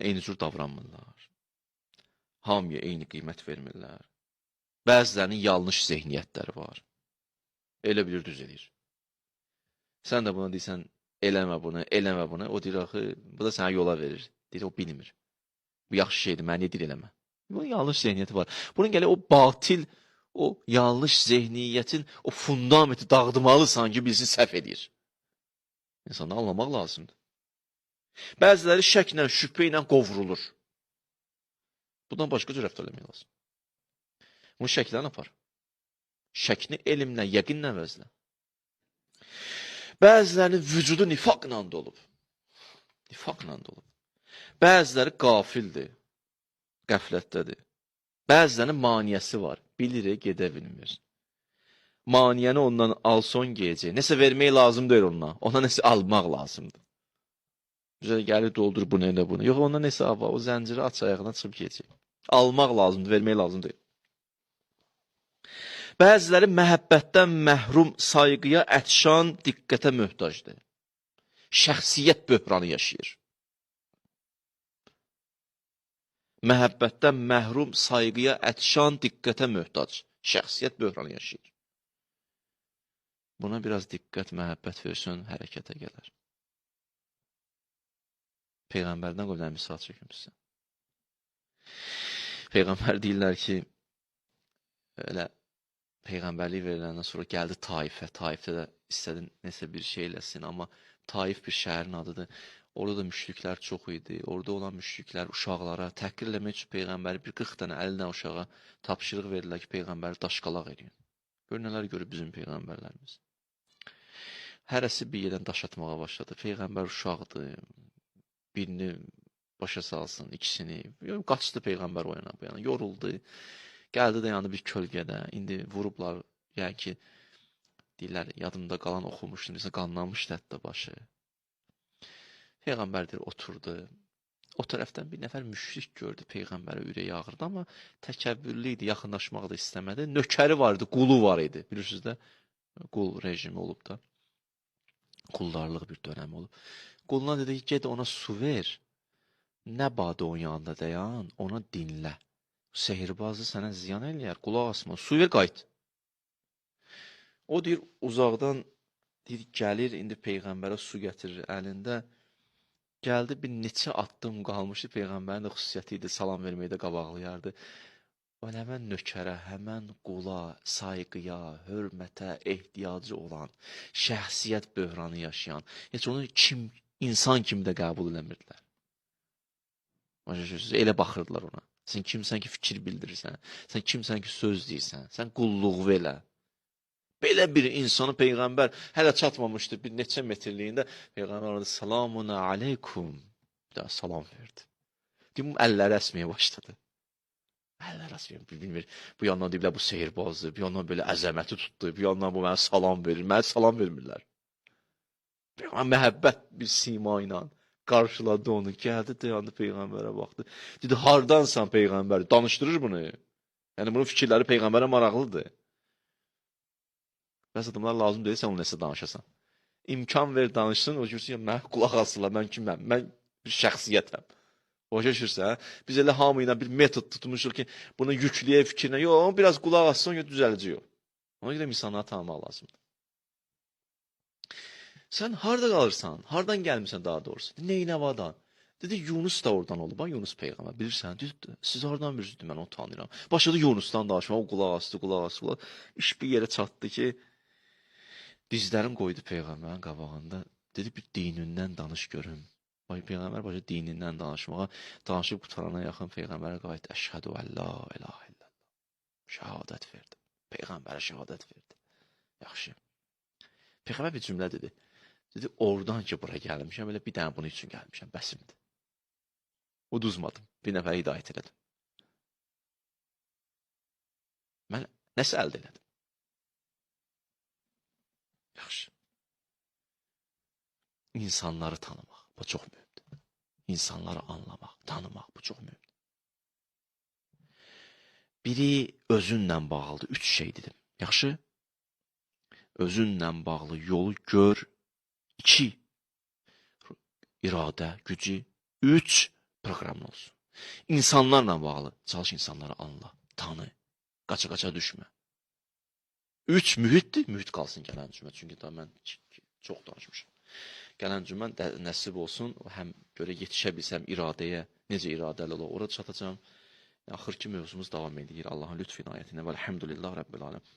eyni cür davranmırlar. Hamıya eyni qiymət vermirlər. Bəzilərinin yanlış zehniyyətləri var. Elə bilir, düz edir. Sən də buna deyirsən, eləmə bunu, eləmə bunu. O deyir, axı, bu da sənə yola verir. Deyir, o bilmir. Bu yaxşı şeydir, mənə deyir, eləmə. Bunun yanlış zehniyyəti var. Bunun gələ o batil, o yanlış zehniyyətin o fundamenti dağıtmalısan ki, bilsin səhv edir. İnsanı anlamaq lazımdır. Bəziləri şəklə, şübhə ilə qovrulur. Bundan başqa cür rəftar eləmək lazım. Bunu şəklə apar. Şəkni elmlə, yəqinlə vəzlə. Bəzilərinin vücudu nifaqla dolub. Nifaqla dolub. Bəziləri qafildir. Qəflətdədir. Bəzilərinin maniyəsi var. Bilir, gedə bilmir. Maniyəni ondan alson geyəcək. Nəsə vermək lazım deyil ondan. Ona nəsə almaq lazımdır. Güzel gəlir, doldur bunu, elə bunu. Yox, ondan nəsə var. O zənciri aç ayağına çıxıb geyəcək. Almaq lazımdır, vermək lazım deyil. Bəziləri məhəbbətdən məhrum, sayğıya ətşan, diqqətə möhtacdır. Şəxsiyyət böhranı yaşayır. Məhəbbətdən məhrum, sayğıya ətşan, diqqətə möhtac. Şəxsiyyət böhranı yaşayır. Buna biraz diqqət, məhəbbət versin, hərəkətə gələr. Peyğəmbərdən qoyulan misal çəkim sizə. Peyğəmbər deyirlər ki, elə Peyğəmbərlik veriləndən sonra gəldi Taifə. Taifdə də istədi nəsə bir şey eləsin, amma Taif bir şəhərin adıdır. Orada da müşriklər çox idi. Orada olan müşriklər uşaqlara təhqir eləmək üçün Peyğəmbəri bir 40 dənə 50 dənə uşağa tapşırıq verirlər ki, Peyğəmbəri daşqalaq edin. Gör nələr görür bizim Peyğəmbərlərimiz. Hərəsi bir yerdən daş atmağa başladı. Peyğəmbər uşaqdır. Birini başa salsın, ikisini. Qaçdı Peyğəmbər o yana bu yana. Yoruldu. Gəldi də yanı bir kölgədə. İndi vurublar. Yəni ki, deyirlər, yadımda qalan oxumuşdum. Qanlamışdı hətta başı. Peyğəmbər deyir, oturdu. O tərəfdən bir nəfər müşrik gördü. Peyğəmbərə ürəyi ağırdı, amma təkəbbürlü idi, yaxınlaşmaq da istəmədi. Nökəri var idi, qulu var idi. Bilirsiniz də, qul rejimi olub da. Qullarlıq bir dönəm olub. Quluna dedi ki, ged ona su ver. Nə badı onun yanında dayan, ona dinlə. Sehirbazı sənə ziyan eləyər, qulaq asma, su ver, qayıt. O deyir, uzaqdan deyir, gəlir, indi Peyğəmbərə su gətirir əlində. Gəldi, bir neçə addım qalmışdı, Peyğəmbərin də xüsusiyyəti idi, salam verməkdə qabaqlayardı. O həmən nökərə, həmən qula, sayğıya, hörmətə ehtiyacı olan, şəxsiyyət böhranı yaşayan, heç onu insan kimi də qəbul eləmirdilər. Elə baxırdılar ona. Sən kimsən ki, fikir bildirirsən, sən kimsən ki, söz deyirsən, sən qulluğu elə. Belə bir insanı Peyğəmbər hələ çatmamışdı bir neçə metrliyində. Peyğəmbər orada salamun aleykum. Bir daha salam verdi. Deyim, əlləri əsməyə başladı. Əlləri əsməyə, bilmir. Bu yandan deyiblər, bu sehirbazdır. Bir yandan belə əzəməti tutdu. Bir yandan bu mənə salam verir. Mənə salam vermirlər. Peyğəmbər məhəbbət bir sima ilə qarşıladı onu. Gəldi, dayandı Peyğəmbərə baxdı. Dedi, hardansan Peyğəmbər? Danışdırır bunu. Yəni, bunun fikirləri Peyğəmbərə maraqlıdır. Bəs adamlar lazım deyil, sən onu nəsə danışasan. İmkan ver, danışsın, o görürsən, mən qulaq asırlar, mən kiməm, mən bir şəxsiyyətəm. Başa düşürsən, biz elə hamı ilə bir metod tutmuşuq ki, bunu yüklüyə fikrinə, yox, biraz qulaq assın, düzələcək o. Ona görə insanları tanımaq lazımdır. Sən harada qalırsan, hardan gəlmirsən daha doğrusu? Neynəvadan? Dedi, Yunus da oradan olub, Yunus Peyğəmbər, bilirsən, siz hardan bilirsiniz, mən onu tanıyıram. Başladı Yunusdan danışmaq, o qulaq astı. İş bir yerə çatdı ki, dizlərini qoydu Peyğəmbərin qabağında. Dedi, bir dinindən danış görüm. Peyğəmbər başladı dinindən danışmağa. Danışıb qutarana yaxın Peyğəmbərə qayıtdı. Əşhədü ən la ilahə illallah. Şəhadət verdi. Peyğəmbərə şəhadət verdi. Yaxşı. Peyğəmbər bir cümlə dedi. Dedi, oradan ki, bura gəlmişəm, elə bir dənə bunun üçün gəlmişəm, bəsimdir. Uduzmadım. Bir nəfər hidayət elədim. Mən nəsə əldə elədim? Yaxşı. İnsanları tanımaq, bu çox mühümdür. İnsanları anlamaq, tanımaq, bu çox mühümdür. Biri özünlə bağlıdır, 3 şey dedim. Yaxşı? Özünlə bağlı yolu gör. 2. İradə, gücü. 3. proqramın olsun. İnsanlarla bağlı. Çalış insanları anla, tanı, qaça-qaça düşmə. 3 mühitdir, mühit qalsın gələn cümə. Çünki daha mən çox danışmışam. Gələn cümə nəsib olsun, həm görə yetişə bilsəm iradəyə, necə iradəli ola, ora çatacam. Axır ki mövzumuz davam edir. Allahın lütf inayətinə və elhamdülillah Rəbbil aləm.